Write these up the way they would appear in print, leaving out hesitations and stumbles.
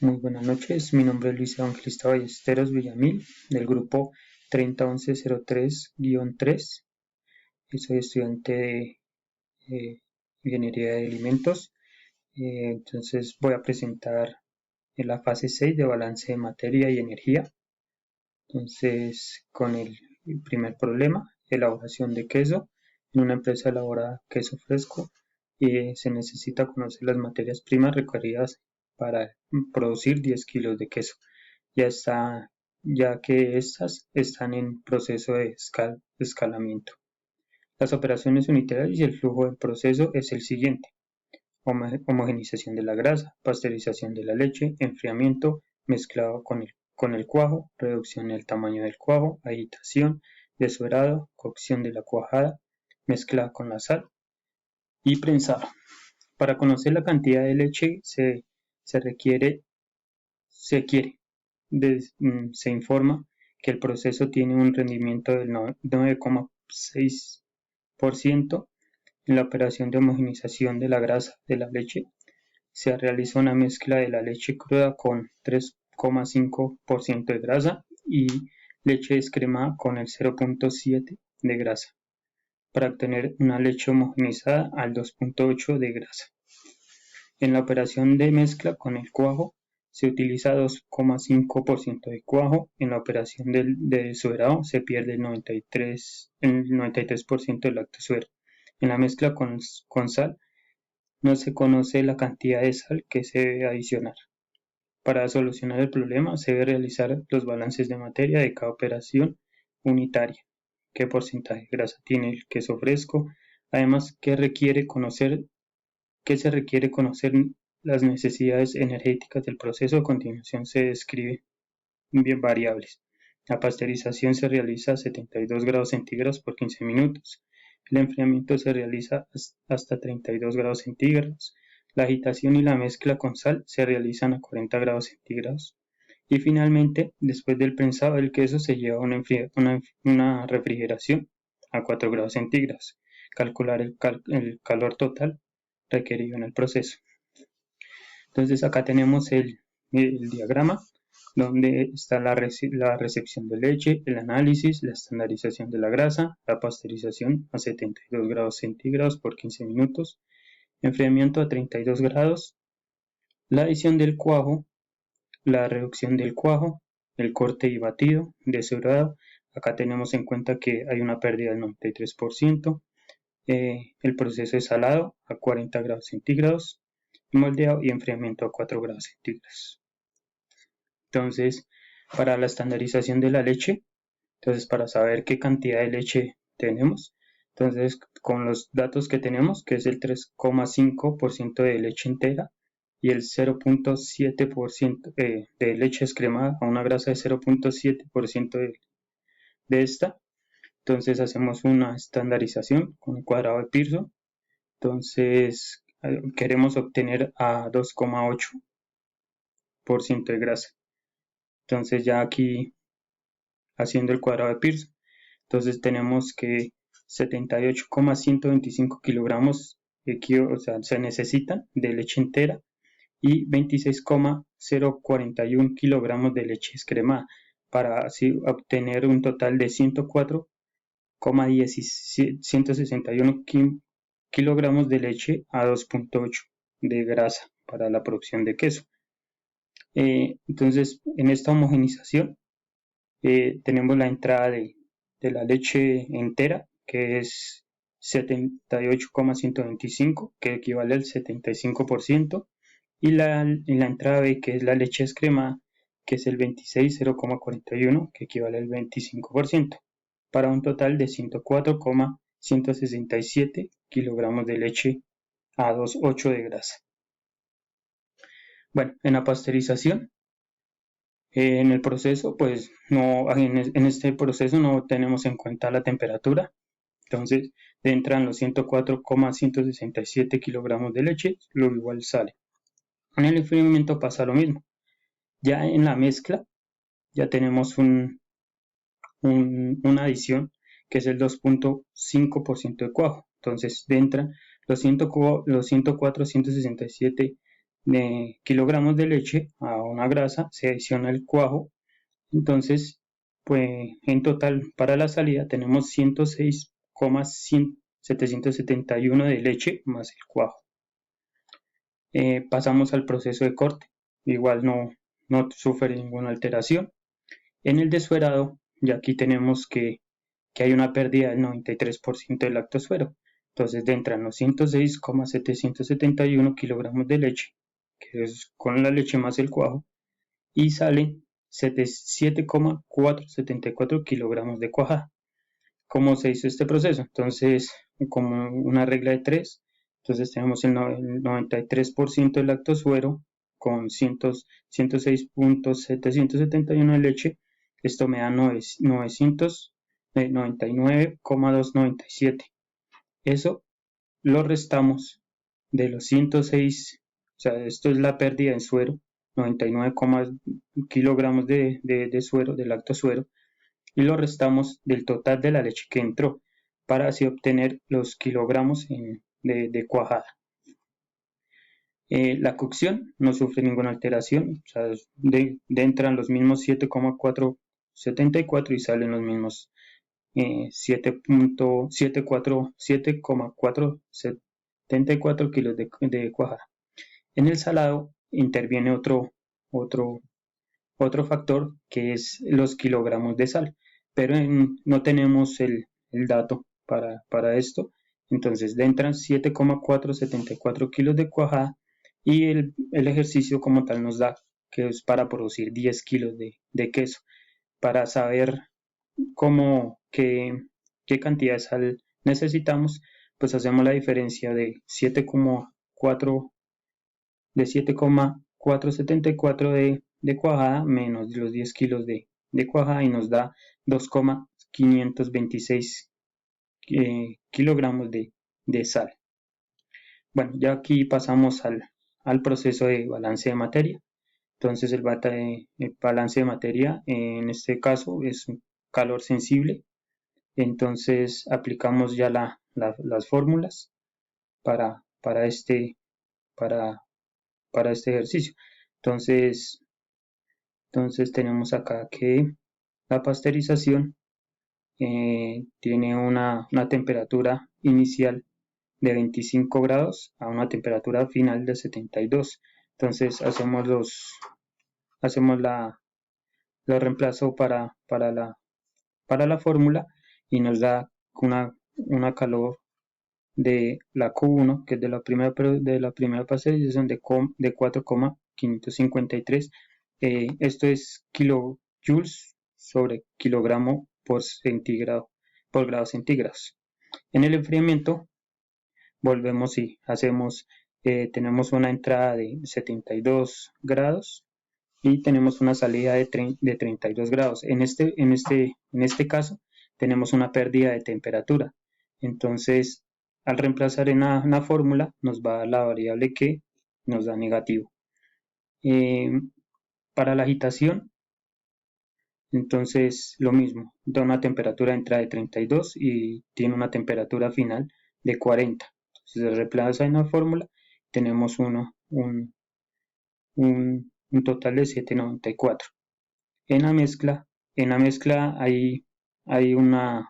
Muy buenas noches, mi nombre es Luis Evangelista Ballesteros Villamil, del grupo 301103-3. Soy estudiante de Ingeniería de Alimentos. Entonces voy a presentar en la fase 6 de balance de materia y energía. Entonces, con el primer problema, elaboración de queso. En una empresa elabora queso fresco y se necesita conocer las materias primas requeridas para producir 10 kilos de queso, ya que estas están en proceso de escalamiento. Las operaciones unitarias y el flujo del proceso es el siguiente: homogenización de la grasa, pasteurización de la leche, enfriamiento, mezclado con el cuajo, reducción del tamaño del cuajo, agitación, desuerado, cocción de la cuajada, mezclada con la sal y prensado. Para conocer la cantidad de leche se informa que el proceso tiene un rendimiento del 9,6%. En la operación de homogenización de la grasa de la leche se realiza una mezcla de la leche cruda con 3,5% de grasa y leche descremada con el 0,7% de grasa, para obtener una leche homogenizada al 2,8% de grasa. En la operación de mezcla con el cuajo se utiliza 2,5% de cuajo. En la operación de desuerado se pierde el 93% del lactosuero. En la mezcla con sal no se conoce la cantidad de sal que se debe adicionar. Para solucionar el problema se debe realizar los balances de materia de cada operación unitaria. ¿Qué porcentaje de grasa tiene el queso fresco? Además, ¿qué se requiere conocer las necesidades energéticas del proceso? A continuación se describen bien variables. La pasteurización se realiza a 72 grados centígrados por 15 minutos. El enfriamiento se realiza hasta 32 grados centígrados. La agitación y la mezcla con sal se realizan a 40 grados centígrados. Y finalmente, después del prensado del queso, se lleva una refrigeración a 4 grados centígrados. Calcular el calor total requerido en el proceso. Entonces acá tenemos el diagrama donde está la recepción de leche, el análisis, la estandarización de la grasa, la pasteurización a 72 grados centígrados por 15 minutos, enfriamiento a 32 grados, la adición del cuajo, la reducción del cuajo, el corte y batido, desuerado. Acá tenemos en cuenta que hay una pérdida del 93%, el proceso de salado a 40 grados centígrados, moldeado y enfriamiento a 4 grados centígrados. Entonces, para la estandarización de la leche, entonces para saber qué cantidad de leche tenemos, entonces con los datos que tenemos, que es el 3,5% de leche entera y el 0,7% de leche descremada a una grasa de 0,7% de esta, entonces hacemos una estandarización con un cuadrado de Pearson. Entonces queremos obtener a 2,8% de grasa. Entonces ya aquí haciendo el cuadrado de Pearson, entonces tenemos que 78,125 kilogramos se necesitan de leche entera y 26,041 kilogramos de leche descremada para así obtener un total de 104,161 kilogramos de leche a 2,8 de grasa para la producción de queso. Entonces, en esta homogenización tenemos la entrada de la leche entera, que es 78,125, que equivale al 75%, y la entrada B, que es la leche descremada, que es el 26,041, que equivale al 25%, para un total de 104,167 kilogramos de leche a 2,8 de grasa. Bueno, en la pasteurización, en el proceso, pues en este proceso no tenemos en cuenta la temperatura. Entonces entran los 104,167 kilogramos de leche, lo igual sale. En el enfriamiento pasa lo mismo. Ya en la mezcla ya tenemos una adición que es el 2,5% de cuajo. Entonces entran los 104,167 kilogramos de leche a una grasa, se adiciona el cuajo. Entonces, pues en total para la salida tenemos 106,771 de leche más el cuajo. Pasamos al proceso de corte. Igual no sufre ninguna alteración. En el desfuerado, ya aquí tenemos que hay una pérdida del 93% del lactosuero. Entonces entran los 106,771 kilogramos de leche, que es con la leche más el cuajo, y salen 7,474 kilogramos de cuajada. ¿Cómo se hizo este proceso? Entonces, como una regla de 3, entonces tenemos el 93% del lactosuero con 106,771 de leche. Esto me da 99,297. Eso lo restamos de los 106, o sea, esto es la pérdida en suero, 99, kilogramos de suero, de lactosuero, y lo restamos del total de la leche que entró, para así obtener los kilogramos de cuajada. La cocción no sufre ninguna alteración, o sea, entran los mismos 7,474 y salen los mismos 7,474 kilos de cuajada. En el salado interviene otro factor, que es los kilogramos de sal, pero no tenemos el dato para esto. Entonces entran 7,474 kilos de cuajada, y el ejercicio como tal nos da que es para producir 10 kilos de queso. Para saber qué cantidad de sal necesitamos, pues hacemos la diferencia de 7,474 de cuajada menos los 10 kilos de cuajada, y nos da 2,526 kilogramos de sal. Bueno, ya aquí pasamos al proceso de balance de materia. Entonces el balance de materia en este caso es un calor sensible. Entonces aplicamos ya las fórmulas para este ejercicio. Entonces tenemos acá que la pasteurización tiene una temperatura inicial de 25 grados a una temperatura final de 72. Entonces hacemos lo reemplazo para la fórmula, y nos da una calor de la Q1, que es de la primera pasteurización, de 4,553. Esto es kilojoules sobre kilogramo por grado centígrados. En el enfriamiento volvemos y tenemos una entrada de 72 grados y tenemos una salida de 32 grados. En este caso tenemos una pérdida de temperatura. Entonces, al reemplazar en la fórmula, nos va a dar la variable que nos da negativo. Para la agitación, entonces lo mismo, da una temperatura de entrada de 32 y tiene una temperatura final de 40. Entonces se reemplaza en la fórmula, tenemos un total de 794. En la mezcla hay una, o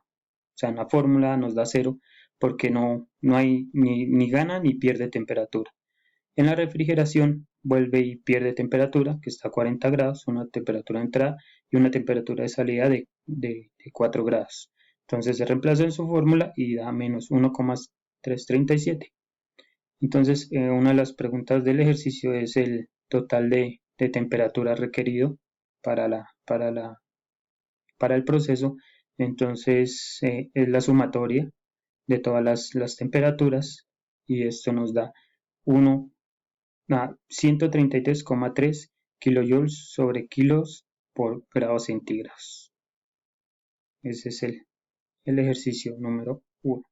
sea, en la fórmula nos da 0 porque no hay ni gana ni pierde temperatura. En la refrigeración vuelve y pierde temperatura, que está a 40 grados, una temperatura de entrada y una temperatura de salida de 4 grados. Entonces se reemplaza en su fórmula y da menos 1,337. Entonces, una de las preguntas del ejercicio es el total de temperatura requerido para el proceso. Entonces, es la sumatoria de todas las temperaturas, y esto nos da 133,3 kilojoules sobre kilos por grados centígrados. Ese es el ejercicio número 1.